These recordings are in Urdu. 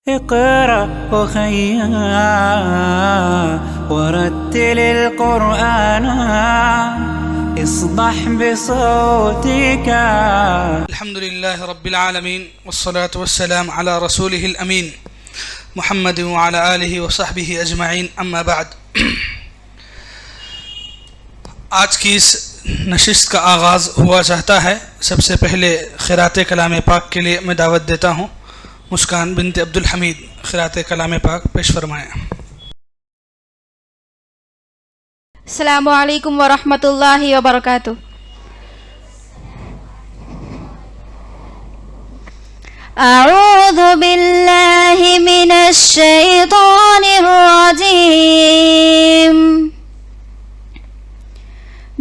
اقرأ أخيا ورتل القرآن اصبح بصوتك. الحمد لله رب العالمين والصلاة والسلام على رسوله الأمين محمد وعلى آله وصحبه أجمعين أما بعد. آج کی اس نشست کا آغاز ہوا چاہتا ہے. سب سے پہلے قراءت کلام پاک کے لیے میں دعوت دیتا ہوں. مسکان بنت عبدالحمید قراءت کلام پاک پیش فرمائیں. السلام علیکم ورحمۃ اللہ وبرکاتہ. اعوذ باللہ من الشیطان الرجیم.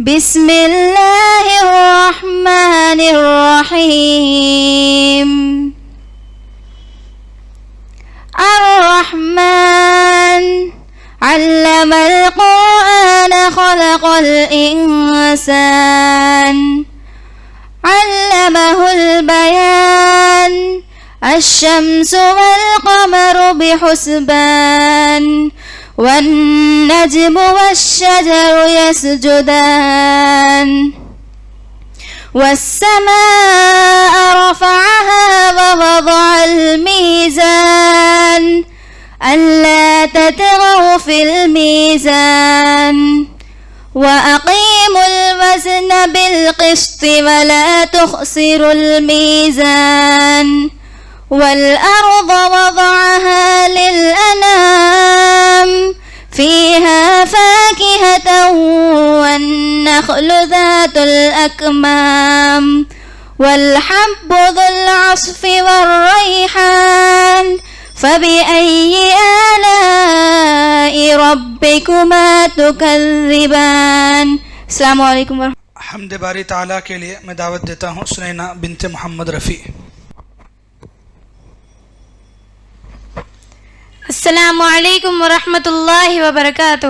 بسم اللہ الرحمن الرحیم. الرحمن علم القرآن خلق الإنسان علمه البيان الشمس والقمر بحسبان والنجم والشجر يسجدان والسماء رفعها ووضع الميزان ألا تطغوا في الميزان وأقيموا الوزن بالقسط ولا تخسروا الميزان والأرض وضعها للأنام فيها فاكهة والنخل ذات الأكمام والحب ذو العصف والريحان فبأي آلاء ربكما تكذبان. السلام علیکم ورحمۃ. حمد باری تعالیٰ کے لیے میں دعوت دیتا ہوں سنینا بنت محمد رفیع. السلام علیکم ورحمۃ اللہ وبرکاتہ.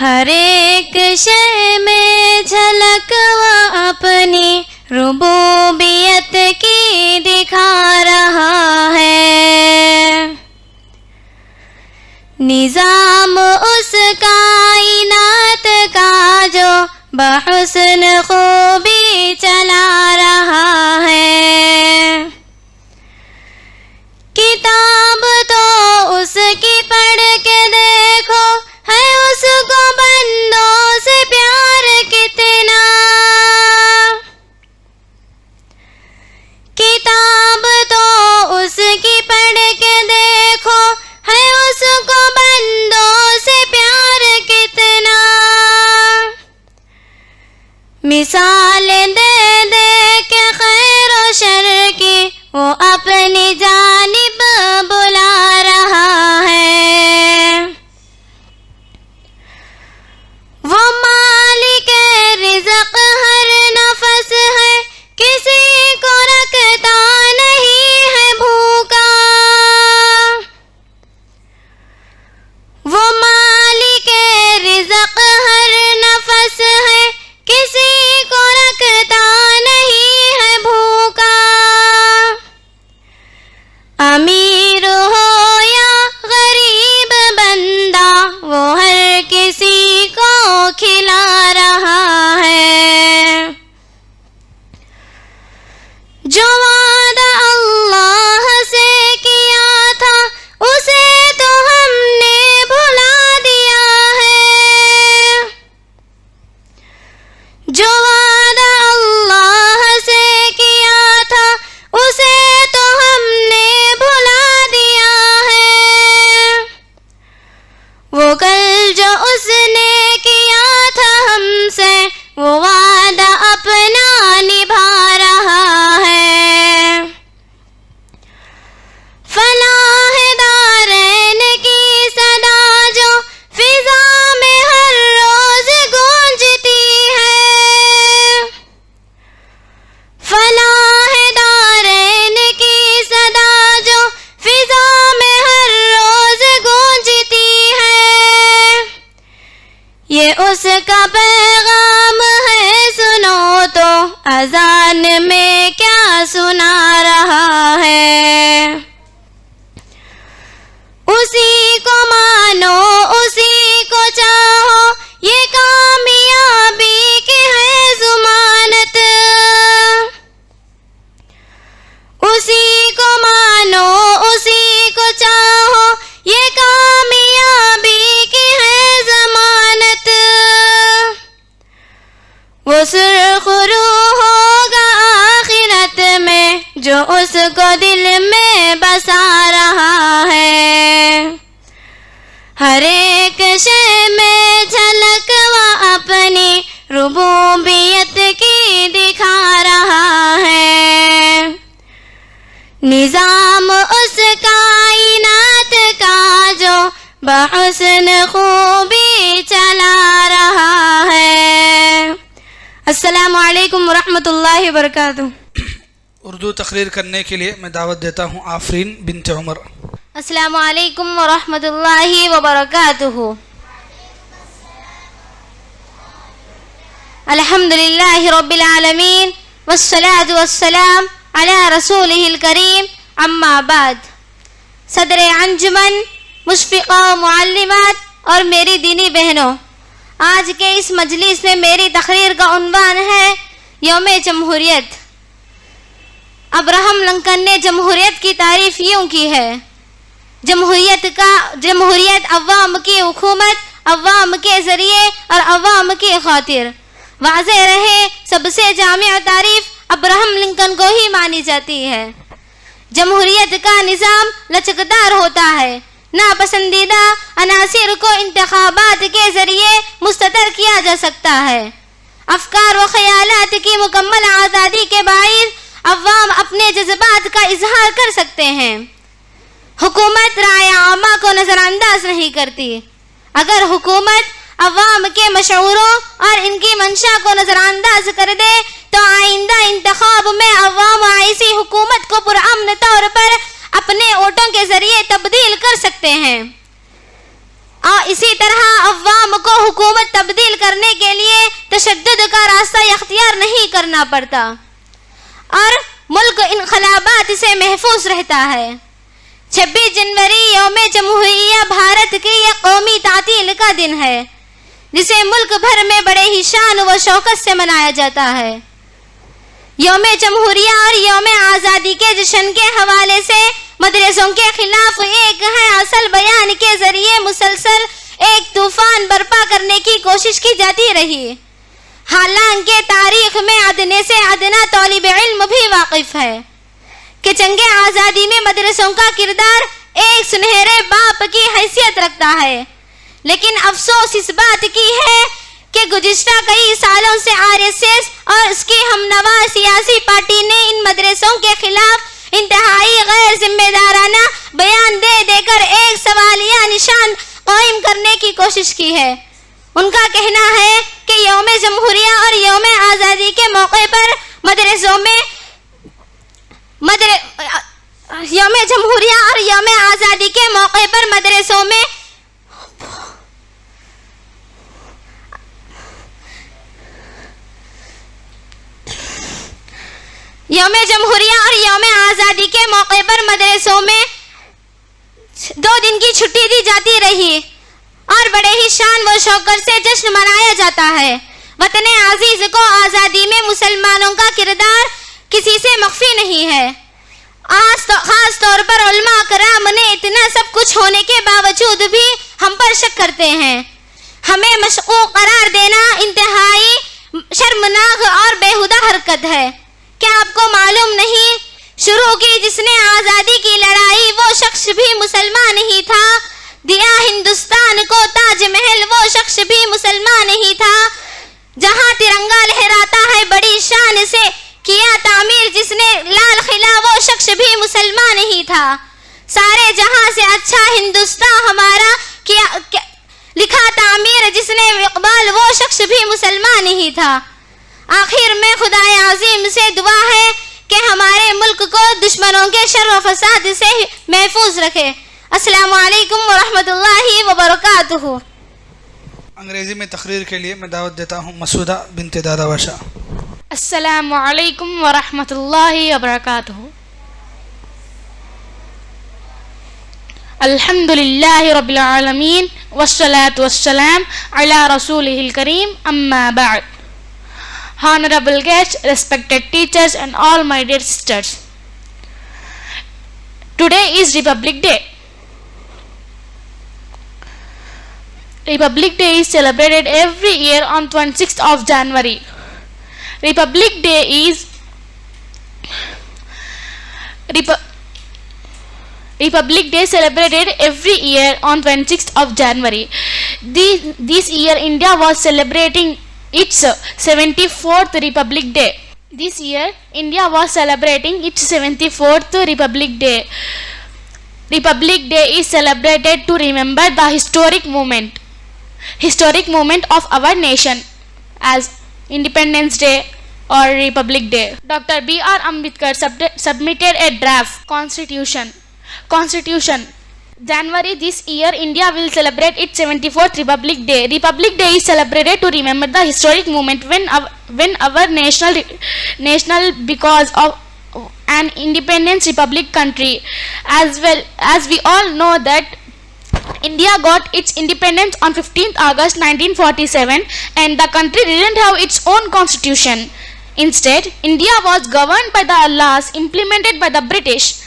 ہر ایک شے میں جھلک وہ اپنی ربوبیت کی دکھا رہا ہے. نظام اس کائنات کا جو بحسن خوبی چلا رہا ہے. کتاب تو اس کی پڑھ کے دیکھو ہے اس کو بندوں سے پیار کتنا. کتاب تو اس کی پڑھ کے دیکھو ہے اس کو بندوں سے پیار کتنا. مثال زبان میں کیا سنا رہا ہے. اسی کو مانو اسی کو چاہو یہ کامیابی کی ہے ضمانت. اسی کو مانو اسی کو چاہو یہ کامیابی کی ہے ضمانت. وہ سرخ روح ہوگا آخرت میں جو اس کو دل میں بسا رہا ہے. ہر ایک شے میں جھلک وہ اپنی ربوبیت کی دکھا رہا ہے. نظام اس کائنات کا جو بحسن خوبی چلا رہا ہے. السلام علیکم ورحمۃ اللہ وبرکاتہ. اردو تقریر کرنے کے لیے میں دعوت دیتا ہوں آفرین بنت عمر. السلام علیکم ورحمۃ اللہ وبرکاتہ. الحمد للہ رب العالمین والصلاة والسلام علی رسولہ الکریم. اما بعد. صدر انجمن، مشفقہ و معلمات اور میری دینی بہنوں، آج کے اس مجلس میں میری تقریر کا عنوان ہے یوم جمہوریت. ابراہم لنکن نے جمہوریت کی تعریف یوں کی ہے: جمہوریت عوام کی حکومت، عوام کے ذریعے اور عوام کی خاطر. واضح رہے سب سے جامع تعریف ابراہم لنکن کو ہی مانی جاتی ہے. جمہوریت کا نظام لچکدار ہوتا ہے. ناپسندیدہ عناصر کو انتخابات کے ذریعے مستتر کیا جا سکتا ہے. افکار و خیالات کی مکمل آزادی کے باعث عوام اپنے جذبات کا اظہار کر سکتے ہیں. حکومت رائے عامہ کو نظر انداز نہیں کرتی. اگر حکومت عوام کے مشوروں اور ان کی منشا کو نظر انداز کر دے تو آئندہ انتخاب میں عوام ایسی حکومت کو پرامن طور پر اپنے ووٹوں کے ذریعے تبدیل کر سکتے ہیں. اور اسی طرح عوام کو حکومت تبدیل کرنے کے لیے تشدد کا راستہ اختیار نہیں کرنا پڑتا اور ملک انقلابات سے محفوظ رہتا ہے. 26 جنوری یوم جمہوریہ بھارت کی یہ قومی تعطیل کا دن ہے جسے ملک بھر میں بڑے ہی شان و شوکت سے منایا جاتا ہے. یوم جمہوریہ اور یوم آزادی کے جشن کے حوالے سے مدرسوں کے خلاف ایک ہے اصل بیان کے ذریعے مسلسل ایک طوفان برپا کرنے کی کوشش کی جاتی رہی. حالانکہ تاریخ میں ادنے سے ادنا طالب علم بھی واقف ہے کہ جنگ آزادی میں مدرسوں کا کردار ایک سنہرے باپ کی حیثیت رکھتا ہے. لیکن افسوس اس بات کی ہے کہ گزشتہ کئی سالوں سے RSS اور اس کی ہمنوا سیاسی پارٹی نے ان مدرسوں کے خلاف انتہائی غیر ذمہ دارانہ بیان دے دے کر ایک سوالیہ نشان قائم کرنے کی کوشش کی ہے. ان کا کہنا ہے کہ یوم جمہوریہ اور یوم آزادی کے موقع پر مدرسوں میں یوم جمہوریہ اور یوم آزادی کے موقع پر مدرسوں میں یوم جمہوریہ اور یوم آزادی کے موقع پر مدرسوں میں 2 دن کی چھٹی دی جاتی رہی اور بڑے ہی شان و شوکت سے جشن منایا جاتا ہے. وطن عزیز کو آزادی میں مسلمانوں کا کردار کسی سے مخفی نہیں ہے. خاص طور پر علماء کرام نے اتنا سب کچھ ہونے کے باوجود بھی ہم پر شک کرتے ہیں. ہمیں مشکوک قرار دینا انتہائی شرمناک اور بیہودہ حرکت ہے. کیا آپ کو معلوم نہیں شروع کی جس نے آزادی کی لڑائی وہ شخص بھی مسلمان ہی تھا. دیا ہندوستان کو تاج محل وہ شخص بھی مسلمان ہی تھا. جہاں ترنگا لہراتا ہے بڑی شان سے کیا تعمیر جس نے لال قلعہ وہ شخص بھی مسلمان ہی تھا. سارے جہاں سے اچھا ہندوستان ہمارا کیا لکھا تعمیر جس نے اقبال وہ شخص بھی مسلمان ہی تھا. آخر میں خدائے عظیم سے دعا ہے کہ ہمارے ملک کو دشمنوں کے شر و فساد سے محفوظ رکھے. السلام علیکم ورحمۃ اللہ وبرکاتہ. انگریزی میں تقریر کے لیے میں دعوت دیتا ہوں مسعودہ بنت دادا باشا. Assalamu alaikum wa rahmatullahi wa barakatuh. Alhamdulillahi rabbil alameen wassalatu wassalam ala rasulihil kareem amma ba'd. Honorable guests, respected teachers and all my dear sisters. Today is Republic Day. Republic Day is celebrated every year on 26th of January. Republic Day is Republic Day celebrated every year on 26th of January. This year India was celebrating its 74th Republic Day. This year India was celebrating its 74th Republic Day. Republic Day is celebrated to remember the historic moment of our nation as Independence Day or Republic Day. Dr. B.R. Ambedkar submitted a draft Constitution. January this year, India will celebrate its 74th Republic Day. Republic Day is celebrated to remember the historic moment when our national because of an independent republic country. As well as we all know that India got its independence on 15th August 1947 and the country didn't have its own constitution. Instead, India was governed by the laws implemented by the British.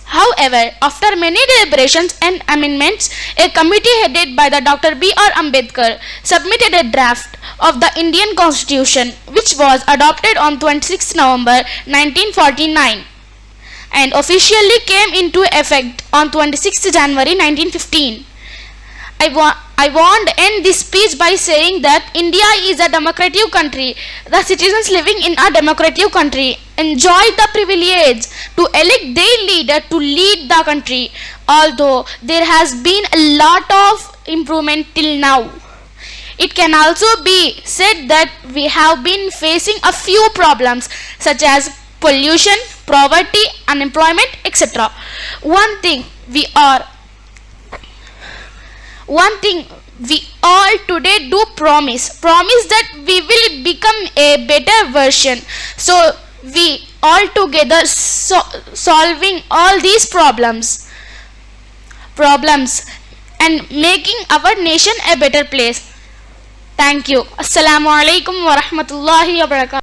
However, after many deliberations and amendments, a committee headed by the Dr. B.R. Ambedkar submitted a draft of the Indian Constitution which was adopted on 26 November 1949 and officially came into effect on 26 January 1915. I want to end this speech by saying that India is a democratic country. The citizens living in a democratic country enjoy the privilege to elect their leader to lead the country, although there has been a lot of improvement till now. It can also be said that we have been facing a few problems such as pollution, poverty, unemployment, etc. One thing we all today do promise that we will become a better version. So we all together solving all these problems and making our nation a better place. Thank you. Assalamu alaikum wa rahmatullahi wa barakatuh.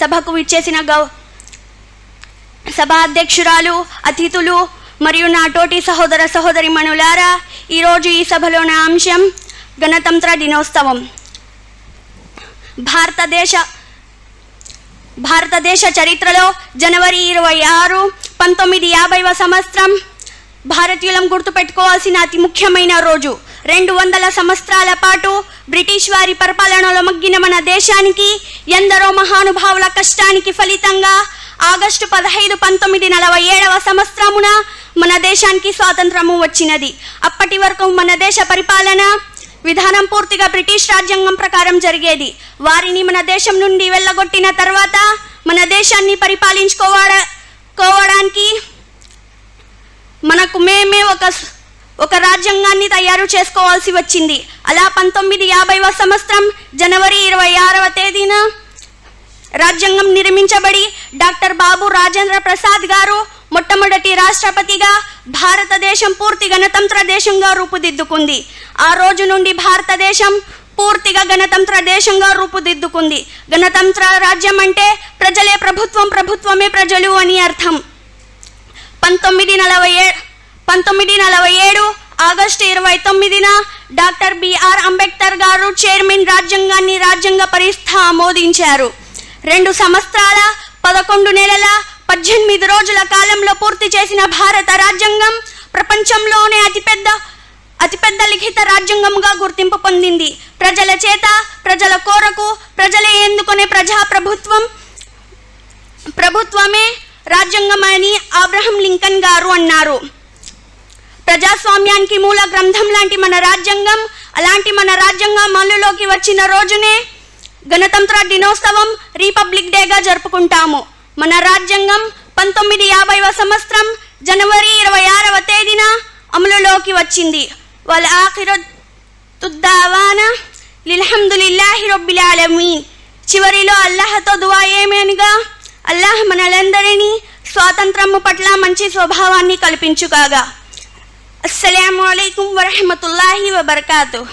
సభకు విచ్చేసిన సభా అధ్యక్షురాలు, అతిథులు మరియు నా తోటి సహోదర సహోదరిమణులారా, ఈరోజు ఈ సభలో నా అంశం గణతంత్ర దినోత్సవం. భారతదేశ చరిత్రలో జనవరి 26, 1950వ సంవత్సరం భారతీయులం గుర్తుపెట్టుకోవాల్సిన అతి ముఖ్యమైన రోజు. 200 సంవత్సరాల పాటు బ్రిటిష్ వారి పరిపాలనలో మగ్గిన మన దేశానికి ఎందరో మహానుభావుల కష్టానికి ఫలితంగా ఆగస్టు 15, 1947వ సంవత్సరమున మన దేశానికి స్వాతంత్రము వచ్చినది. అప్పటి వరకు మన దేశ పరిపాలన విధానం పూర్తిగా బ్రిటిష్ రాజ్యాంగం ప్రకారం జరిగేది. వారిని మన దేశం నుండి వెళ్ళగొట్టిన తర్వాత మన దేశాన్ని పరిపాలించుకోవడానికి మనకు మేమే ఒక రాజ్యాంగాన్ని తయారు చేసుకోవాల్సి వచ్చింది. అలా 1950వ సంవత్సరం జనవరి 26వ తేదీన రాజ్యాంగం నిర్మించబడి డాక్టర్ బాబు రాజేంద్ర ప్రసాద్ గారు మొట్టమొదటి రాష్ట్రపతిగా భారతదేశం పూర్తి గణతంత్ర దేశంగా రూపుదిద్దుకుంది. ఆ రోజు నుండి భారతదేశం పూర్తిగా గణతంత్ర దేశంగా రూపుదిద్దుకుంది. గణతంత్ర రాజ్యం అంటే ప్రజలే ప్రభుత్వం, ప్రభుత్వమే ప్రజలు అని అర్థం. 1947 ఆగస్టు 29న డాక్టర్ బిఆర్ అంబేద్కర్ గారు చైర్మన్ రాజ్యాంగాన్ని రాజ్యాంగ పరిస్థ ఆమోదించారు. 2 సంవత్సరాల 11 నెలల 18 రోజుల కాలంలో పూర్తి చేసిన భారత రాజ్యాంగం ప్రపంచంలోనే అతిపెద్ద లిఖిత రాజ్యాంగంగా గుర్తింపు పొందింది. ప్రజల చేత, ప్రజల కోరకు, ప్రజలే ఎన్నుకునే ప్రభుత్వమే రాజ్యాంగం అని అబ్రహం లింకన్ గారు అన్నారు. ప్రజాస్వామ్యానికి మూల గ్రంథం లాంటి మన రాజ్యాంగం, అలాంటి మన రాజ్యాంగం అమలులోకి వచ్చిన రోజునే గణతంత్ర దినోత్సవం రిపబ్లిక్ డేగా జరుపుకుంటాము. మన రాజ్యాంగం 1950వ సంవత్సరం జనవరి 26వ తేదీన అమలులోకి వచ్చింది. వల్ ఆఖిరతు దావానా లిల్హమ్దులిల్లాహి రబ్బిల్ ఆలమీన్. చివరిలో అల్లాహ్తో దువా ఏమనగా, అల్లాహ్ మనలందరినీ స్వాతంత్రము పట్ల మంచి స్వభావాన్ని కల్పించుగాక. అస్సలాము అలైకుం వరహమతుల్లాహి వబరకాతుహ్.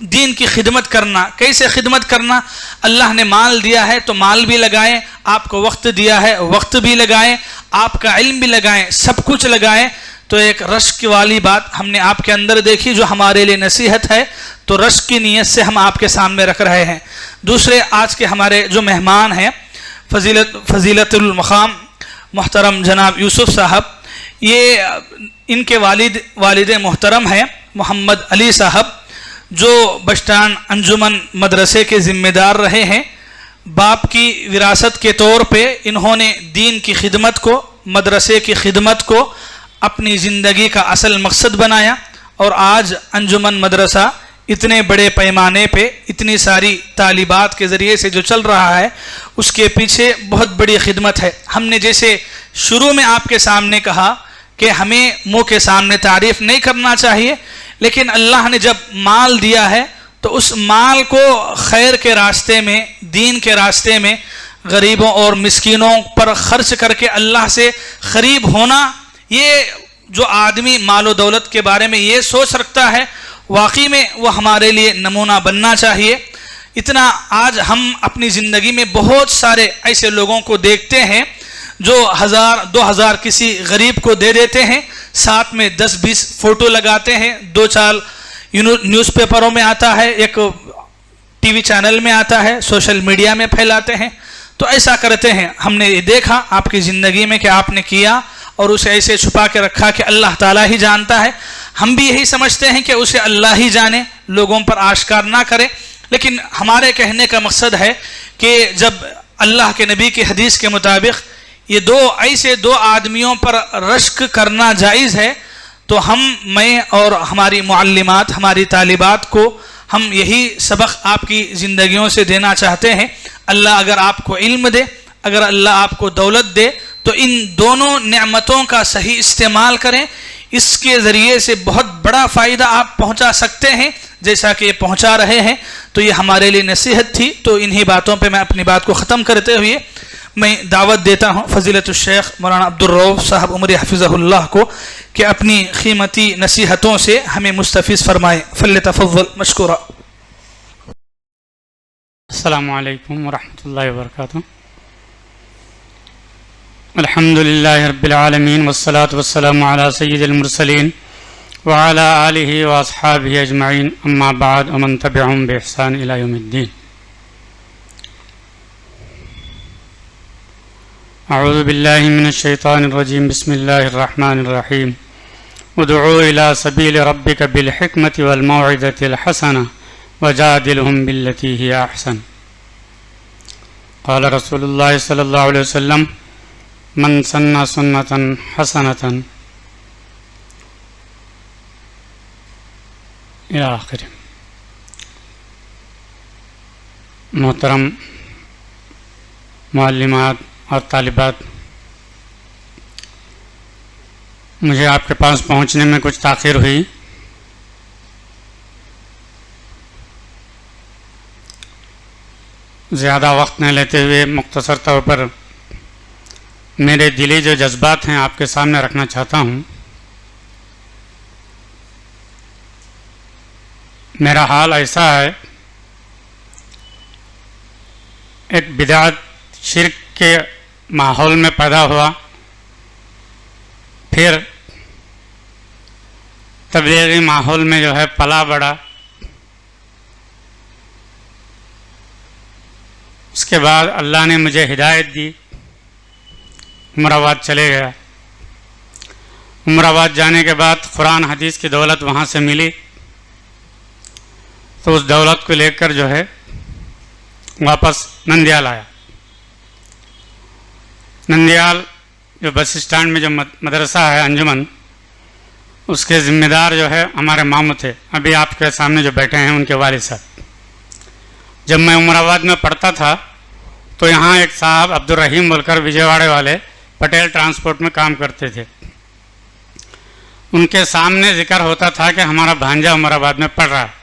دین کی خدمت کرنا. کیسے خدمت کرنا؟ اللہ نے مال دیا ہے تو مال بھی لگائیں, آپ کو وقت دیا ہے وقت بھی لگائیں, آپ کا علم بھی لگائیں, سب کچھ لگائیں. تو ایک رشک والی بات ہم نے آپ کے اندر دیکھی جو ہمارے لیے نصیحت ہے, تو رشک کی نیت سے ہم آپ کے سامنے رکھ رہے ہیں. دوسرے آج کے ہمارے جو مہمان ہیں فضیلت المقام محترم جناب یوسف صاحب, یہ ان کے والد محترم ہیں محمد علی صاحب, جو بسٹان انجمن مدرسے کے ذمہ دار رہے ہیں. باپ کی وراثت کے طور پہ انہوں نے دین کی خدمت کو, مدرسے کی خدمت کو اپنی زندگی کا اصل مقصد بنایا, اور آج انجمن مدرسہ اتنے بڑے پیمانے پہ اتنی ساری طالبات کے ذریعے سے جو چل رہا ہے, اس کے پیچھے بہت بڑی خدمت ہے. ہم نے جیسے شروع میں آپ کے سامنے کہا کہ ہمیں منہ کے سامنے تعریف نہیں کرنا چاہیے, لیکن اللہ نے جب مال دیا ہے تو اس مال کو خیر کے راستے میں, دین کے راستے میں, غریبوں اور مسکینوں پر خرچ کر کے اللہ سے قریب ہونا, یہ جو آدمی مال و دولت کے بارے میں یہ سوچ رکھتا ہے, واقعی میں وہ ہمارے لیے نمونہ بننا چاہیے. اتنا آج ہم اپنی زندگی میں بہت سارے ایسے لوگوں کو دیکھتے ہیں جو 1000-2000 کسی غریب کو دے دیتے ہیں, ساتھ میں 10-20 فوٹو لگاتے ہیں, 2-4 نیوز پیپروں میں آتا ہے, ایک ٹی وی چینل میں آتا ہے, سوشل میڈیا میں پھیلاتے ہیں. تو ایسا کرتے ہیں. ہم نے یہ دیکھا آپ کی زندگی میں کہ آپ نے کیا اور اسے ایسے چھپا کے رکھا کہ اللہ تعالیٰ ہی جانتا ہے. ہم بھی یہی سمجھتے ہیں کہ اسے اللہ ہی جانے, لوگوں پر آشکار نہ کرے. لیکن ہمارے کہنے کا مقصد ہے کہ جب اللہ کے نبی کی حدیث کے مطابق یہ ایسے دو آدمیوں پر رشک کرنا جائز ہے, تو میں اور ہماری معلمات, ہماری طالبات کو ہم یہی سبق آپ کی زندگیوں سے دینا چاہتے ہیں. اللہ اگر آپ کو علم دے, اگر اللہ آپ کو دولت دے, تو ان دونوں نعمتوں کا صحیح استعمال کریں. اس کے ذریعے سے بہت بڑا فائدہ آپ پہنچا سکتے ہیں, جیسا کہ یہ پہنچا رہے ہیں. تو یہ ہمارے لیے نصیحت تھی. تو انہی باتوں پہ میں اپنی بات کو ختم کرتے ہوئے میں دعوت دیتا ہوں فضیلت الشیخ مولانا عبدالرؤف صاحب عمری حفظہ اللہ کو کہ اپنی قیمتی نصیحتوں سے ہمیں مستفیض فرمائیں. فلیتفضل مشکورا. السلام علیکم ورحمۃ اللہ وبرکاتہ. الحمد للہ رب العالمین والصلاة والسلام علی سید المرسلین وعلی آلہ واصحابہ اجمعین, اما بعد, ومن تبعهم بإحسان الی یوم الدین. اعوذ باللہ من الشیطان الرجیم. بسم اللہ الرحمن الرحیم. ادعو الی سبیل ربک بالحکمۃ والموعظۃ الحسنہ وجادلہم باللتی ہی احسن. قال رسول اللہ صلی اللہ علیہ وسلم من سن سنة حسنة الى آخر. محترم معلمات اور طالبات, مجھے آپ کے پاس پہنچنے میں کچھ تاخیر ہوئی. زیادہ وقت نہ لیتے ہوئے مختصر طور پر میرے دلی جو جذبات ہیں آپ کے سامنے رکھنا چاہتا ہوں. میرا حال ایسا ہے, ایک بدعت شرک کے ماحول میں پیدا ہوا, پھر تبلیغی ماحول میں جو ہے پلا بڑھا, اس کے بعد اللہ نے مجھے ہدایت دی, عمر آباد چلے گیا. عمر آباد جانے کے بعد قرآن حدیث کی دولت وہاں سے ملی, تو اس دولت کو لے کر جو ہے واپس نندیال آیا. نندیال جو بس اسٹینڈ میں جو مدرسہ ہے انجمن, اس کے ذمہ دار جو ہے ہمارے ماموں تھے, ابھی آپ کے سامنے جو بیٹھے ہیں ان کے والد صاحب. جب میں عمر آباد میں پڑھتا تھا تو یہاں ایک صاحب عبدالرحیم بول کر وجے واڑے والے پٹیل ٹرانسپورٹ میں کام کرتے تھے. ان کے سامنے ذکر ہوتا تھا کہ ہمارا بھانجا عمر آباد میں پڑھ رہا ہے.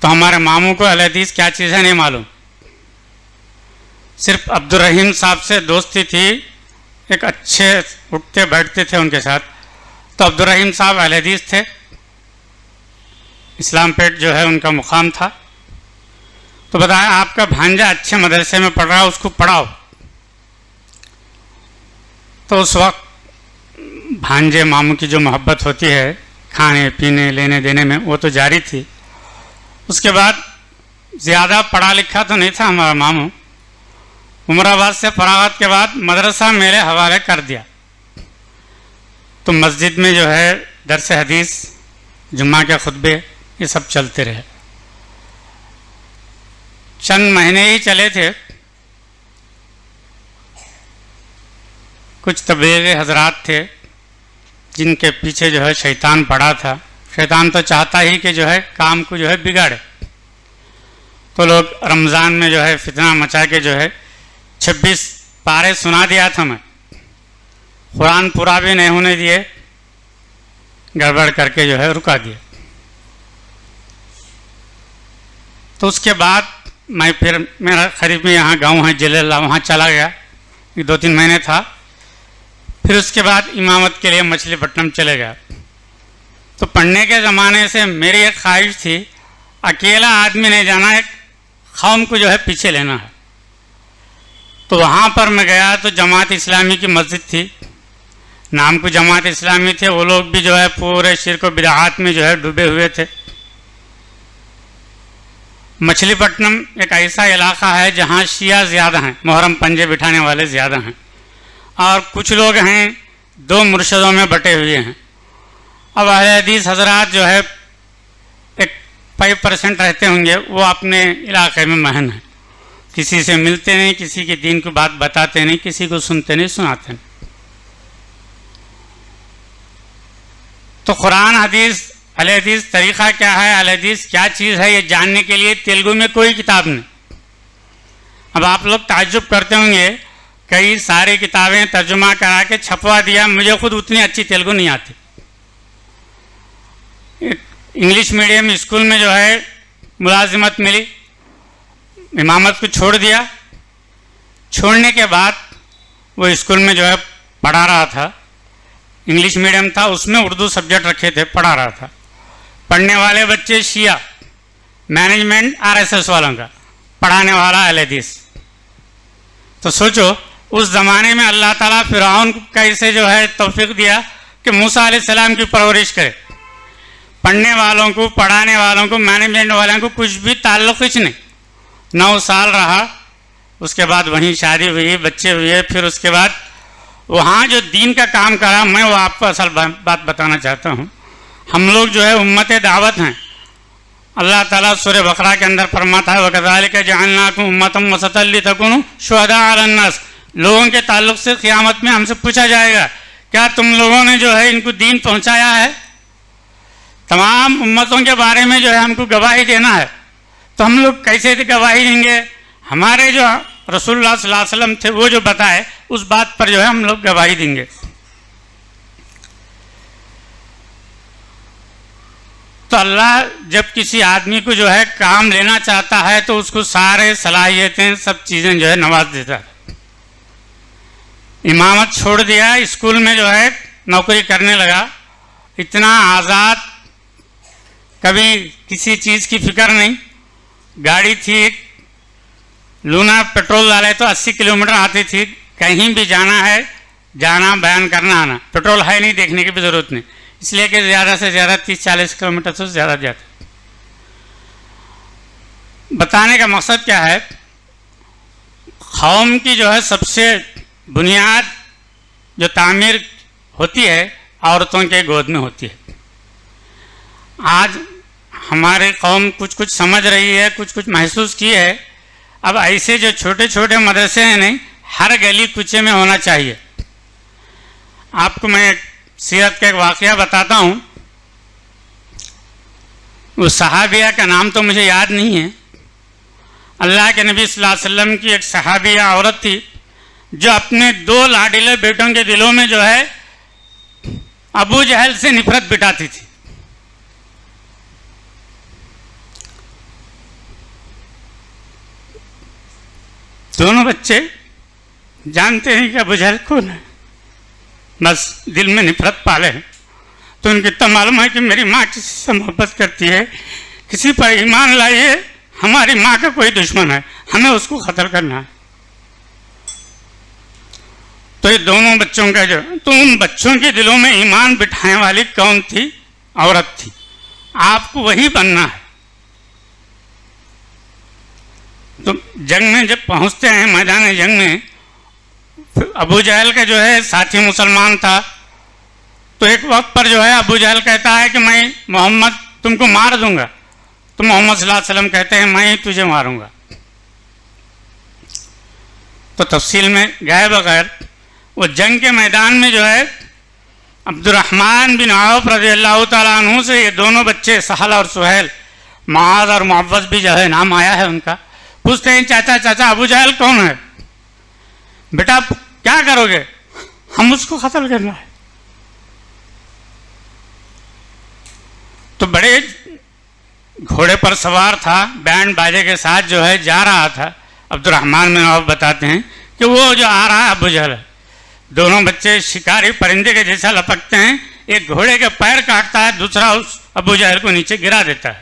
تو ہمارے ماموں کو اہل حدیث کیا چیز ہے نہیں معلوم, صرف عبدالرحیم صاحب سے دوستی تھی, ایک اچھے اٹھتے بیٹھتے تھے ان کے ساتھ. تو عبدالرحیم صاحب اہل حدیث تھے. اسلام پیٹ جو ہے ان کا مقام تھا. تو بتایا آپ کا بھانجا اچھے مدرسے میں پڑھ رہا ہے، اس کو پڑھاؤ. تو اس وقت بھانجے ماموں کی جو محبت ہوتی ہے کھانے پینے لینے دینے میں، وہ تو جاری تھی. اس کے بعد زیادہ پڑھا لکھا تو نہیں تھا ہمارا ماموں. عمر آباد سے فراغت کے بعد مدرسہ میرے حوالے کر دیا. تو مسجد میں جو ہے درس حدیث، جمعہ کے خطبے، یہ سب چلتے رہے. چند مہینے ہی چلے تھے، کچھ تبلیغی حضرات تھے جن کے پیچھے جو ہے شیطان پڑا تھا. شیطان تو چاہتا ہی کہ جو ہے کام کو جو ہے بگاڑے. تو لوگ رمضان میں جو ہے فتنہ مچا کے جو ہے 26 پارے سنا دیا تھا. میں قرآن پورا بھی نہیں ہونے دیے، گڑبڑ کر کے جو ہے رکا دیا. تو اس کے بعد میں پھر میرا قریب میں یہاں گاؤں ہے جلیل اللہ، وہاں چلا گیا. 2-3 مہینے تھا. پھر اس کے بعد امامت کے لیے مچھلی پٹنم چلے گیا. تو پڑھنے کے زمانے سے میری ایک خواہش تھی، اکیلا آدمی نہیں جانا، ایک قوم کو جو ہے پیچھے لینا ہے. تو وہاں پر میں گیا تو جماعت اسلامی کی مسجد تھی، نام کو جماعت اسلامی تھے. وہ لوگ بھی جو ہے پورے شرک و بدعات میں جو ہے ڈوبے ہوئے تھے. مچھلی پٹنم ایک ایسا علاقہ ہے جہاں شیعہ زیادہ ہیں، محرم پنجے بٹھانے والے زیادہ ہیں، اور کچھ لوگ ہیں 2 مرشدوں میں بٹے ہوئے ہیں. اب اہل حدیث حضرات جو ہے ایک 5% رہتے ہوں گے، وہ اپنے علاقے میں مہن ہیں، کسی سے ملتے نہیں، کسی کے دین کی بات بتاتے نہیں، کسی کو سنتے نہیں، سناتے نہیں. تو قرآن حدیث، اہل حدیث طریقہ کیا ہے، اہل حدیث کیا چیز ہے، یہ جاننے کے لیے تیلگو میں کوئی کتاب نہیں. اب آپ لوگ تعجب کرتے ہوں گے، کئی ساری کتابیں ترجمہ کرا کے چھپوا دیا، مجھے خود اتنی اچھی تیلگو نہیں آتی. انگلش میڈیم اسکول میں جو ہے ملازمت ملی، امامت کو چھوڑ دیا. چھوڑنے کے بعد وہ اسکول میں جو ہے پڑھا رہا تھا، انگلش میڈیم تھا، اس میں اردو سبجیکٹ رکھے تھے، پڑھا رہا تھا. پڑھنے والے بچے شیعہ، مینجمنٹ RSS والوں کا، پڑھانے والا اہل حدیث. تو سوچو اس زمانے میں اللہ تعالیٰ فرعون کو کیسے جو ہے توفیق دیا کہ موسیٰ علیہ السلام کی پرورش کرے. پڑھنے والوں کو، پڑھانے والوں کو، مینجمنٹ والوں کو کچھ بھی تعلق کچھ نہیں. 9 سال رہا، اس کے بعد وہیں شادی ہوئی، بچے ہوئے. پھر اس کے بعد وہاں جو دین کا کام کرا، میں وہ آپ کو اصل بات بتانا چاہتا ہوں. ہم لوگ جو ہے امت دعوت ہیں. اللہ تعالیٰ سورہ بقرہ کے اندر فرماتا ہے وَكَذَلِكَ جَعَلْنَاكُمْ أُمَّةً وَسَطًا لِتَكُونُوا شُهَدَاءَ عَلَى النَّاسِ. لوگوں کے تعلق سے قیامت میں ہم سے پوچھا جائے گا، کیا تم لوگوں نے جو ہے ان کو دین پہنچایا ہے؟ تمام امتوں کے بارے میں جو ہے ہم کو گواہی دینا ہے. تو ہم لوگ کیسے گواہی دیں گے؟ ہمارے جو رسول اللہ صلی اللہ علیہ وسلم تھے وہ جو بتائے اس بات پر جو ہے ہم لوگ گواہی دیں گے. تو اللہ جب کسی آدمی کو جو ہے کام لینا چاہتا ہے تو اس کو سارے صلاحیتیں، سب چیزیں جو ہے نواز دیتا ہے. امامت چھوڑ دیا، اسکول میں جو ہے نوکری کرنے لگا، اتنا آزاد، کبھی کسی چیز کی فکر نہیں. گاڑی تھی لونا، پیٹرول ڈالے تو 80 کلومیٹر آتی تھی. کہیں بھی جانا ہے، جانا، بیان کرنا، آنا. پیٹرول ہے نہیں، دیکھنے کی بھی ضرورت نہیں، اس لیے کہ زیادہ سے زیادہ 30-40 کلومیٹر سے زیادہ جاتے. بتانے کا مقصد کیا ہے، قوم کی جو ہے سب سے بنیاد جو تعمیر ہوتی ہے عورتوں کے گود میں ہوتی ہے. آج ہماری قوم کچھ سمجھ رہی ہے، کچھ محسوس کی ہے. اب ایسے جو چھوٹے چھوٹے مدرسے ہیں نہیں، ہر گلی کوچے میں ہونا چاہیے. آپ کو میں سیرت کا ایک واقعہ بتاتا ہوں. اس صحابیہ کا نام تو مجھے یاد نہیں ہے. اللہ کے نبی صلی اللہ علیہ وسلم کی ایک صحابیہ عورت تھی جو اپنے 2 لاڈلے بیٹوں کے دلوں میں جو ہے ابو جہل سے نفرت بٹاتی تھی. دونوں بچے جانتے ہیں کہ ابو جہل کون ہے، بس دل میں نفرت پالے ہیں. تو ان کو اتنا معلوم ہے کہ میری ماں کسی سے محبت کرتی ہے, کسی پر ایمان لائیے, ہماری ماں کا کوئی دشمن ہے, ہمیں اس کو قتل کرنا ہے. تو یہ دونوں بچوں کا جو, تو ان بچوں کے دلوں میں ایمان بٹھانے والی کون تھی؟ عورت تھی. آپ کو وہی بننا ہے. تو جنگ میں جب پہنچتے ہیں, میدان جنگ میں, ابو جہل کا جو ہے ساتھی مسلمان تھا, تو ایک وقت پر جو ہے ابو جہل کہتا ہے کہ میں محمد تم کو مار دوں گا, تو محمد صلی اللہ علیہ وسلم کہتے ہیں میں ہی تجھے ماروں گا. تو تفصیل میں گئے بغیر وہ جنگ کے میدان میں جو ہے عبد الرحمن بن عوف رضی اللہ تعالیٰ عنہ سے یہ دونوں بچے سہل اور سہیل, معاذ اور معوذ بھی جو ہے نام آیا ہے ان کا, پوچھتے ہیں چاچا چاچا ابو جہل کون ہے؟ بیٹا کیا کرو گے؟ ہم اس کو قتل کرنا ہے. تو بڑے گھوڑے پر سوار تھا, بینڈ باجے کے ساتھ جو ہے جا رہا تھا. عبد الرحمن بن عوف بتاتے ہیں کہ وہ جو آ رہا ہے ابو جہل ہے. دونوں بچے شکاری پرندے کے جیسا لپکتے ہیں, ایک گھوڑے کے پیر کاٹتا ہے, دوسرا اس ابو جہل کو نیچے گرا دیتا ہے.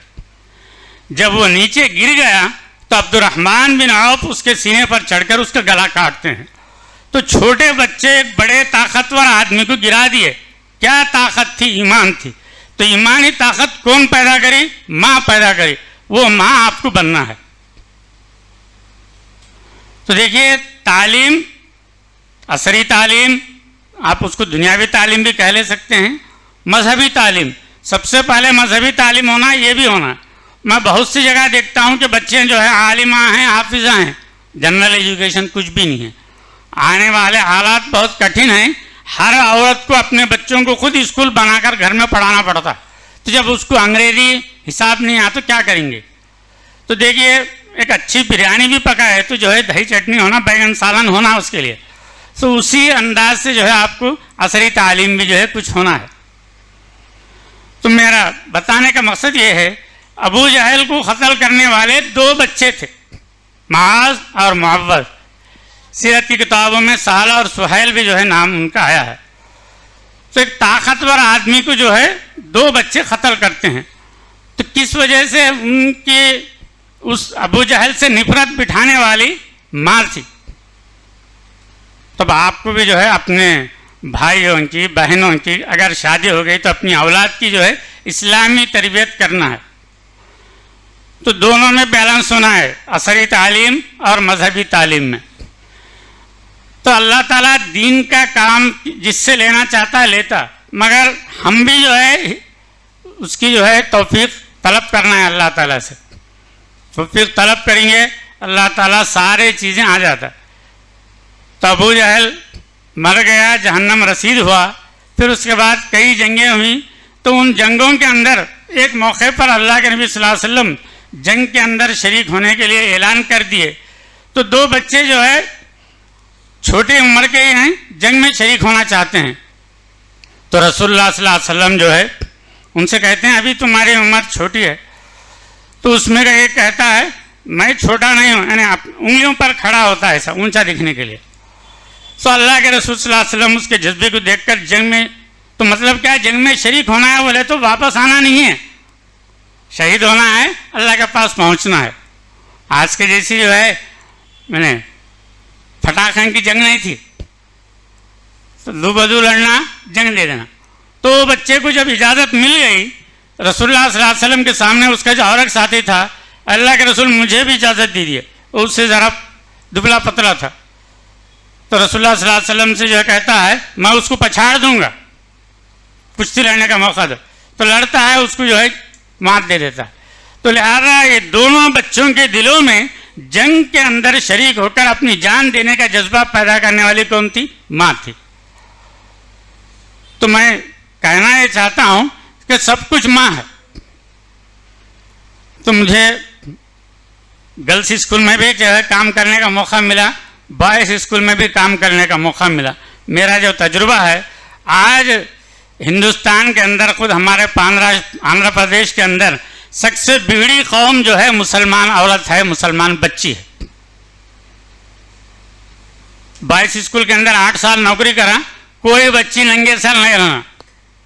جب وہ نیچے گر گیا تو عبد الرحمن بن عوف اس کے سینے پر چڑھ کر اس کا گلا کاٹتے ہیں. تو چھوٹے بچے ایک بڑے طاقتور آدمی کو گرا دیے. کیا طاقت تھی؟ ایمان تھی. تو ایمانی طاقت کون پیدا کری؟ ماں پیدا کری. وہ ماں آپ کو بننا ہے. تو دیکھیے تعلیم, عصری تعلیم, آپ اس کو دنیاوی تعلیم بھی کہہ لے سکتے ہیں, مذہبی تعلیم. سب سے پہلے مذہبی تعلیم ہونا, یہ بھی ہونا. میں بہت سی جگہ دیکھتا ہوں کہ بچے جو ہے عالمہ ہیں, حافظہ ہیں, جنرل ایجوکیشن کچھ بھی نہیں ہے. آنے والے حالات بہت کٹھن ہیں. ہر عورت کو اپنے بچوں کو خود اسکول بنا کر گھر میں پڑھانا پڑتا. تو جب اس کو انگریزی حساب نہیں آتا تو کیا کریں گے؟ تو دیکھیے ایک اچھی بریانی بھی پکا ہے تو جو ہے دہی چٹنی ہونا, بیگن سالن ہونا اس کے لیے. تو اسی انداز سے جو ہے آپ کو عصری تعلیم بھی جو ہے کچھ ہونا ہے. تو میرا بتانے کا مقصد یہ ہے, ابو جہل کو قتل کرنے والے دو بچے تھے, معاذ اور معوذ. سیرت کی کتابوں میں سہل اور سہیل بھی جو ہے نام ان کا آیا ہے. تو ایک طاقتور آدمی کو جو ہے دو بچے قتل کرتے ہیں. تو کس وجہ سے؟ ان کی اس ابو جہل سے نفرت بٹھانے والی ماں تھی. تب آپ کو بھی جو ہے اپنے بھائیوں کی, بہنوں کی اگر شادی ہو گئی تو اپنی اولاد کی جو ہے اسلامی تربیت کرنا ہے. تو دونوں میں بیلنس ہونا ہے, عصری تعلیم اور مذہبی تعلیم میں. تو اللہ تعالیٰ دین کا کام جس سے لینا چاہتا ہے لیتا, مگر ہم بھی جو ہے اس کی جو ہے توفیق طلب کرنا ہے اللہ تعالیٰ سے. توفیق طلب کریں گے اللہ تعالیٰ سارے چیزیں آ جاتا. تو ابو جہل مر گیا, جہنم رسید ہوا. پھر اس کے بعد کئی جنگیں ہوئیں. تو ان جنگوں کے اندر ایک موقع پر اللہ کے نبی صلی اللہ علیہ وسلم جنگ کے اندر شریک ہونے کے لیے اعلان کر دیے. تو دو بچے جو ہے چھوٹی عمر کے ہی ہیں, جنگ میں شریک ہونا چاہتے ہیں. تو رسول اللہ صلی اللہ علیہ وسلم جو ہے ان سے کہتے ہیں ابھی تمہاری عمر چھوٹی ہے. تو اس میں ایک کہتا ہے میں چھوٹا نہیں ہوں, یعنی انگلیوں پر کھڑا ہوتا ہے ایسا اونچا دکھنے کے لیے. تو اللہ کے رسول صلی اللہ علیہ وسلم اس کے جذبے کو دیکھ کر جنگ میں, تو مطلب کیا جنگ میں شریک ہونا ہے بولے تو واپس آنا نہیں ہے, شہید ہونا ہے, اللہ کے پاس پہنچنا ہے. آج کے جیسی جو ہے میں نے پھٹاخیں کی جنگ نہیں تھی, تو دو بدو لڑنا, جنگ دے دینا. تو بچے کو جب اجازت مل گئی رسول اللہ صلی اللہ علیہ وسلم کے سامنے, اس کا جو اور ایک ساتھی تھا, اللہ کے رسول مجھے بھی اجازت دیجیے, اس سے ذرا دبلا پتلا تھا. تو رسول اللہ صلی اللہ علیہ وسلم سے جو کہتا ہے میں اس کو پچھاڑ دوں گا, کشتی لڑنے کا موقع دو. تو لڑتا ہے, اس کو جو ہے مات دے دیتا ہے. تو لہذا یہ دونوں بچوں کے دلوں میں جنگ کے اندر شریک ہو کر اپنی جان دینے کا جذبہ پیدا کرنے والی کون تھی؟ ماں تھی. تو میں کہنا یہ چاہتا ہوں کہ سب کچھ ماں ہے. تو مجھے گرلس اسکول میں بھی جو ہے کام کرنے کا موقع ملا, بوائز اسکول میں بھی کام کرنے کا موقع ملا. میرا جو تجربہ ہے, آج ہندوستان کے اندر خود ہمارے آندھرا پردیش کے اندر سب سے بگڑی قوم جو ہے مسلمان عورت ہے, مسلمان بچی ہے. بوائز اسکول کے اندر 8 سال نوکری کرا, کوئی بچی ننگے سال نہیں رہنا.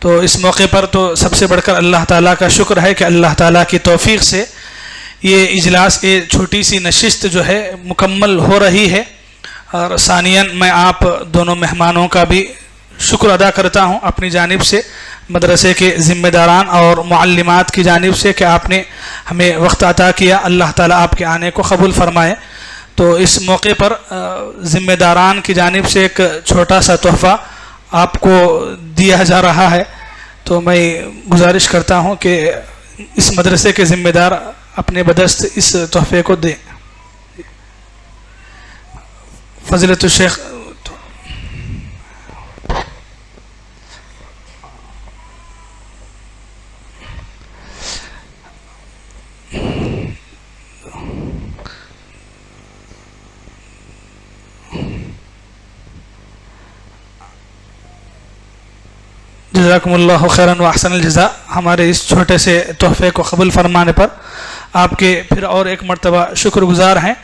تو اس موقع پر تو سب سے بڑھ کر اللہ تعالیٰ کا شکر ہے کہ اللہ تعالیٰ کی توفیق سے یہ اجلاس، یہ چھوٹی سی نشست جو ہے مکمل ہو رہی ہے. اور ثانیاً میں آپ دونوں مہمانوں کا بھی شکر ادا کرتا ہوں اپنی جانب سے، مدرسے کے ذمہ داران اور معلمات کی جانب سے، کہ آپ نے ہمیں وقت عطا کیا. اللہ تعالیٰ آپ کے آنے کو قبول فرمائے. تو اس موقع پر ذمہ داران کی جانب سے ایک چھوٹا سا تحفہ آپ کو دیا جا رہا ہے. تو میں گزارش کرتا ہوں کہ اس مدرسے کے ذمہ دار اپنے بدست اس تحفے کو دیں. فضیلت الشیخ جزاکم اللہ خیراً و احسن الجزاء. ہمارے اس چھوٹے سے تحفے کو قبول فرمانے پر آپ کے پھر اور ایک مرتبہ شکر گزار ہیں.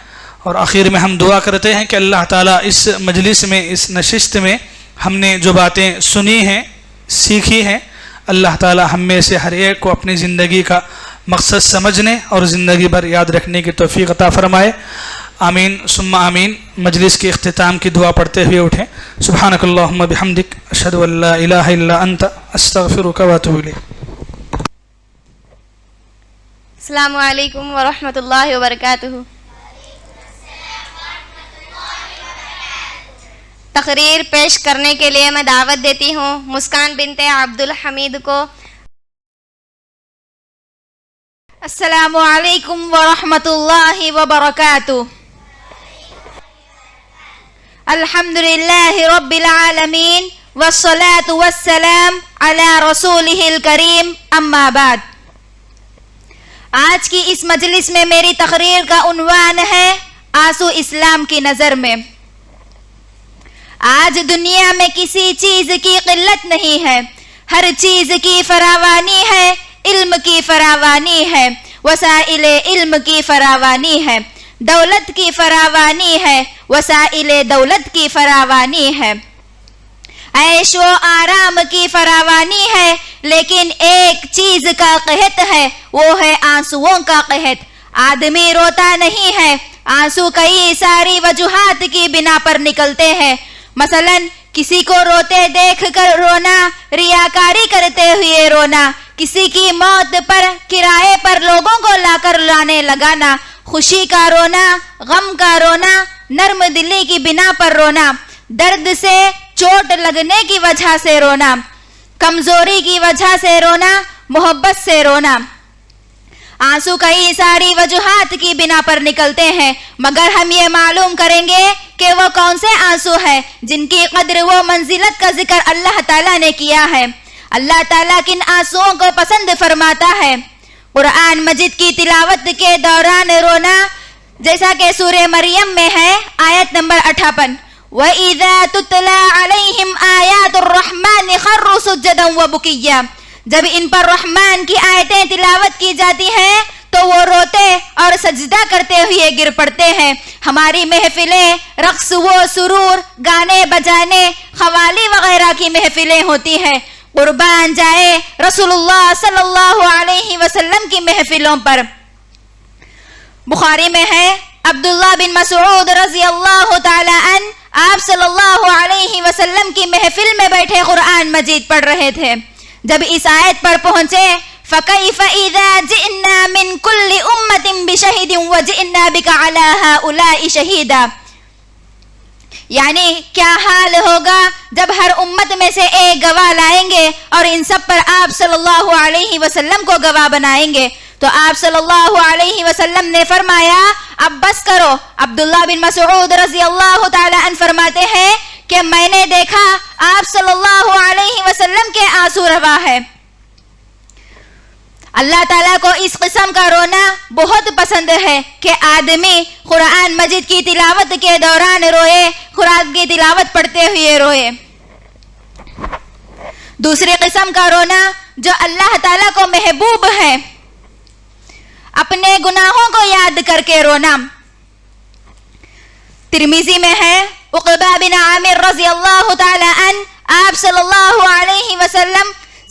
اور آخر میں ہم دعا کرتے ہیں کہ اللہ تعالیٰ اس مجلس میں، اس نشست میں ہم نے جو باتیں سنی ہیں، سیکھی ہیں، اللہ تعالیٰ ہم میں سے ہر ایک کو اپنی زندگی کا مقصد سمجھنے اور زندگی بھر یاد رکھنے کی توفیق عطا فرمائے. آمین ثم آمین. مجلس کے اختتام کی دعا پڑھتے ہوئے اٹھیں. سبحانک اللہم بحمدک، اشہد ان لا الہ الا انت، استغفرک و اتوب الیک. السلام علیکم ورحمۃ اللہ وبرکاتہ. تقریر پیش کرنے کے لیے میں دعوت دیتی ہوں مسکان بنت عبد الحمید کو. السلام علیکم ورحمۃ اللہ وبرکاتہ. الحمد للہ رب العالمین والصلاة والسلام علی رسولہ الکریم، اما بعد. آج کی اس مجلس میں میری تقریر کا عنوان ہے آنسو اسلام کی نظر میں. آج دنیا میں کسی چیز کی قلت نہیں ہے، ہر چیز کی فراوانی ہے. علم کی فراوانی ہے، وسائل علم کی فراوانی ہے. دولت کی فراوانی ہے، وسائل دولت کی فراوانی ہے. عیش و آرام کی فراوانی ہے، لیکن ایک چیز کا قحط ہے، وہ ہے آنسوؤں کا قحط. آدمی روتا نہیں ہے، آنسو کئی ساری وجوہات کی بنا پر نکلتے ہیں. مثلا کسی کو روتے دیکھ کر رونا، ریاکاری کرتے ہوئے رونا، کسی کی موت پر کرائے پر لوگوں کو لا کر لانے لگانا، خوشی کا رونا، غم کا رونا، نرم دلی کی بنا پر رونا، درد سے چوٹ لگنے کی وجہ سے رونا، کمزوری کی وجہ سے رونا، محبت سے رونا. آنسو کئی ساری وجوہات کی بنا پر نکلتے ہیں، مگر ہم یہ معلوم کریں گے کہ وہ کون سے آنسو ہیں جن کی قدر و منزلت کا ذکر اللہ تعالیٰ نے کیا ہے. اللہ تعالیٰ کن آنسوؤں کو پسند فرماتا ہے؟ قرآن مجید کی تلاوت کے دوران رونا، جیسا کہ سورہ مریم میں ہے آیت نمبر 58. وَإِذَا تُتْلَى عَلَيْهِمْ آيَاتُ الرَّحْمَنِ خَرُّوا سُجَّدًا وَبُكِيًّا. جب ان پر رحمان کی آیتیں تلاوت کی جاتی ہیں تو وہ روتے اور سجدہ کرتے ہوئے گر پڑتے ہیں. ہماری محفلیں رقص و سرور، گانے بجانے، قوالی وغیرہ کی محفلیں ہوتی ہیں. قربان جائے رسول اللہ صلی اللہ علیہ وسلم کی محفلوں پر. بخاری میں ہے عبداللہ بن مسعود رضی اللہ تعالی عنہ آپ صلی اللہ علیہ وسلم کی محفل میں بیٹھے قرآن مجید پڑھ رہے تھے. جب اس آیت پر پہنچے فَكَيْفَ إِذَا جِئْنَا مِن كُلِّ أُمَّةٍ بِشَهِيدٍ وَجِئْنَا بِكَ عَلَى هَؤُلَاءِ شَهِيدًا، یعنی کیا حال ہوگا جب ہر امت میں سے ایک گواہ لائیں گے اور ان سب پر آپ صلی اللہ علیہ وسلم کو گواہ بنائیں گے. تو آپ صلی اللہ علیہ وسلم نے فرمایا اب بس کرو. عبداللہ بن مسعود رضی اللہ تعالی عنہ فرماتے ہیں کہ میں نے دیکھا آپ صلی اللہ علیہ وسلم کے آنسو روا ہے. اللہ تعالیٰ کو اس قسم کا رونا بہت پسند ہے کہ آدمی قرآن مجید کی تلاوت کے دوران روئے، قرآن کی تلاوت پڑھتے ہوئے روئے. دوسری قسم کا رونا جو اللہ تعالیٰ کو محبوب ہے، اپنے گناہوں کو یاد کر کے رونا. ترمذی میں ہے عقبہ بن عامر رضی اللہ تعالی عنہ آپ صلی اللہ علیہ وسلم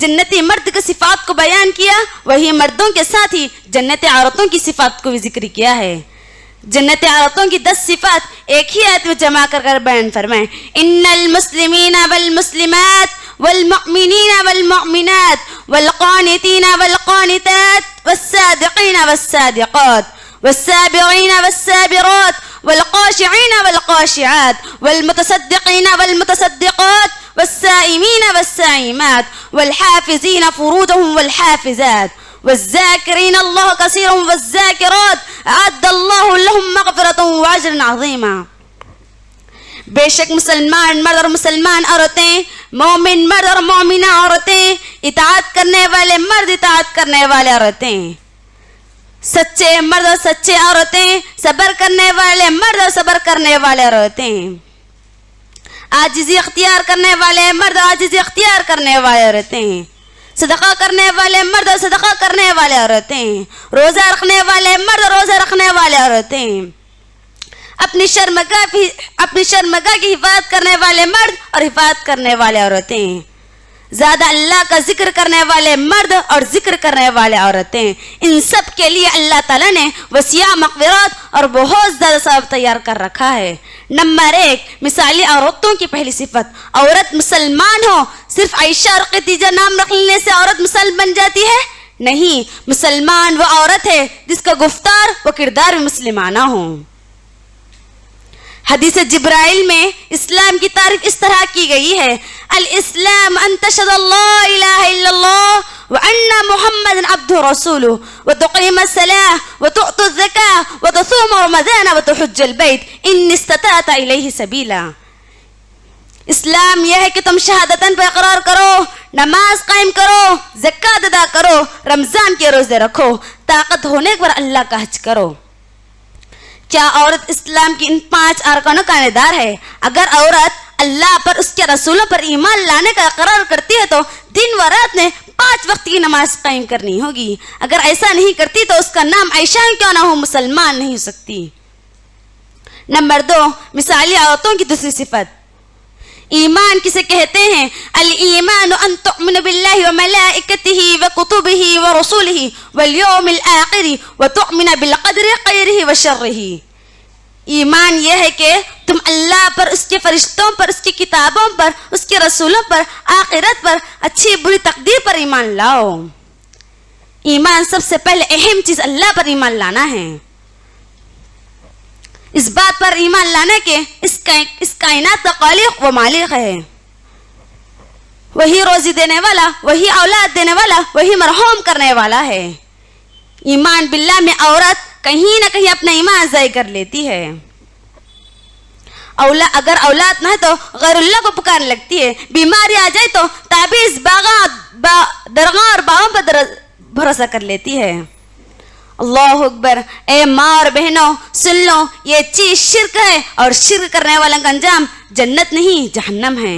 جنتی مرد کی صفات کو بیان کیا, وہی مردوں کے ساتھ ہی جنتی عورتوں کی صفات کو بھی ذکر کیا ہے. جنتی عورتوں کی 10 صفات ایک ہی آیت میں جمع کر بیان فرمائیں. ان المسلمین والمسلمات والمؤمنین والمؤمنات والقانتین والقانتات والصادقین والصادقات والسابرین والسابرات والخاشعین والخاشعات والمتصدقین والمتصدقات والسائمین والسائمات والحافظین فروجهم والحافظات والذاکرین اللہ کثیرا والذاکرات اعد اللہ لهم مغفرۃ واجرا عظیما. بے شک مسلمان مرد اور مسلمان عورتیں, مومن مرد اور مومنہ عورتیں, اطاعت کرنے والے مرد اطاعت کرنے والے عورتیں, سچے مرد اور سچے عورتیں, صبر کرنے والے مرد اور صبر کرنے والے عورتیں, عاجزی اختیار کرنے والے مرد اور عاجزی اختیار کرنے والے عورتیں, صدقہ کرنے والے مرد اور صدقہ کرنے والے عورتیں, روزہ رکھنے والے مرد اور روزہ رکھنے والے عورتیں, اپنی شرمگاہ کی حفاظت کرنے والے مرد اور حفاظت کرنے والے عورتیں, زیادہ اللہ کا ذکر کرنے والے مرد اور ذکر کرنے والے عورتیں. ان سب کے لیے اللہ تعالیٰ نے وسیع مغفرات اور بہت زیادہ ثواب تیار کر رکھا ہے. نمبر 1, مثالی عورتوں کی پہلی صفت, عورت مسلمان ہو. صرف عائشہ اور خدیجہ نام رکھ لینے سے عورت مسلمان بن جاتی ہے؟ نہیں, مسلمان وہ عورت ہے جس کا گفتار و کردار بھی مسلمانہ ہو. حدیث جبرائیل میں اسلام کی تعریف اس طرح کی گئی ہے, الاسلام ان تشهد اللہ الہ الا اللہ وان محمد عبد رسولہ وتقیم الصلاة وتؤتی الزکاة وتصوم رمضان وتحج البیت ان استطعت الیہ سبیلا. اسلام یہ ہے کہ تم شہادتاً پر اقرار کرو, نماز قائم کرو, زکوٰۃ ادا کرو, رمضان کے روزے رکھو, طاقت ہونے پر اللہ کا حج کرو. کیا عورت اسلام کی ان 5 ارکانوں کا دار ہے؟ اگر عورت اللہ پر, اس کے رسولوں پر ایمان لانے کا اقرار کرتی ہے تو دن و رات نے 5 وقت کی نماز قائم کرنی ہوگی. اگر ایسا نہیں کرتی تو اس کا نام عائشہ کیوں نہ ہو, مسلمان نہیں ہو سکتی. نمبر 2, مثالی عورتوں کی دوسری صفت. ایمان کسے کہتے ہیں؟ الایمان ان تؤمن باللہ وملائکتہ وکتبہ ورسولہ والیوم الآخر وتؤمن بالقدر خیرہ وشرہ. ایمان یہ ہے کہ تم اللہ پر, اس کے فرشتوں پر, اس کی کتابوں پر, اس کے رسولوں پر, آخرت پر, اچھی بری تقدیر پر ایمان لاؤ. ایمان سب سے پہلے اہم چیز اللہ پر ایمان لانا ہے. اس بات پر ایمان لانا کہ اس کائنات کا خالق و مالک ہے, وہی روزی دینے والا, وہی اولاد دینے والا, وہی مرحوم کرنے والا ہے. ایمان باللہ میں عورت کہیں نہ کہیں اپنا ایمان ضائع کر لیتی ہے. اگر اولاد نہ ہے تو غیر اللہ کو پکارنے لگتی ہے. بیماری آ جائے تو تعبیز, درگاہ اور باغوں پر بھروسہ کر لیتی ہے. اللہ اکبر. اے ماں اور بہنوں سن لو, یہ چیز شرک ہے اور شرک کرنے والوں کا انجام جنت نہیں جہنم ہے.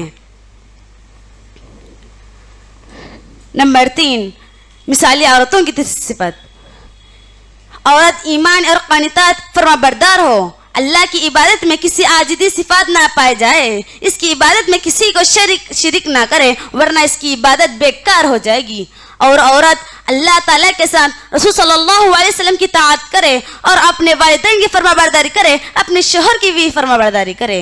نمبر 3, مثالی عورتوں کی تیسری صفت. عورت ایمان اور قانتات فرما بردار ہو. اللہ کی عبادت میں کسی عاجزی صفات نہ پائے جائے, اس کی عبادت میں کسی کو شریک نہ کرے ورنہ اس کی عبادت بیکار ہو جائے گی. اور عورت اللہ تعالیٰ کے ساتھ رسول صلی اللہ علیہ وسلم کی اطاعت کرے اور اپنے والدین کی فرما برداری کرے, اپنے شوہر کی بھی فرما برداری کرے.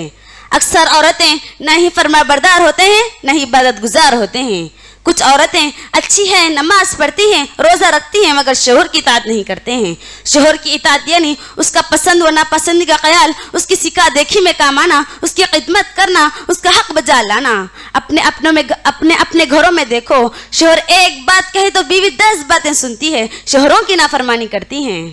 اکثر عورتیں نہ ہی فرما بردار ہوتے ہیں نہ ہی عبادت گزار ہوتے ہیں. کچھ عورتیں اچھی ہیں, نماز پڑھتی ہیں, روزہ رکھتی ہیں, مگر شوہر کی اطاعت نہیں کرتے ہیں. شوہر کی اطاعت یعنی اس کا پسند و ناپسند کا خیال, اس کی سکھا دیکھی میں کام آنا, اس کی خدمت کرنا, اس کا حق بجا لانا. اپنے گھروں میں دیکھو, شوہر ایک بات کہے تو بیوی 10 باتیں سنتی ہے, شوہروں کی نافرمانی کرتی ہیں.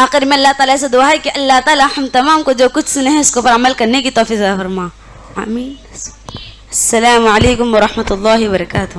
آخر میں اللہ تعالیٰ سے دعا ہے کہ اللہ تعالیٰ ہم تمام کو جو کچھ سنے ہیں اس کو پر عمل کرنے کی توفیق عطا فرما. آمین. السلام علیکم ورحمۃ اللہ وبرکاتہ.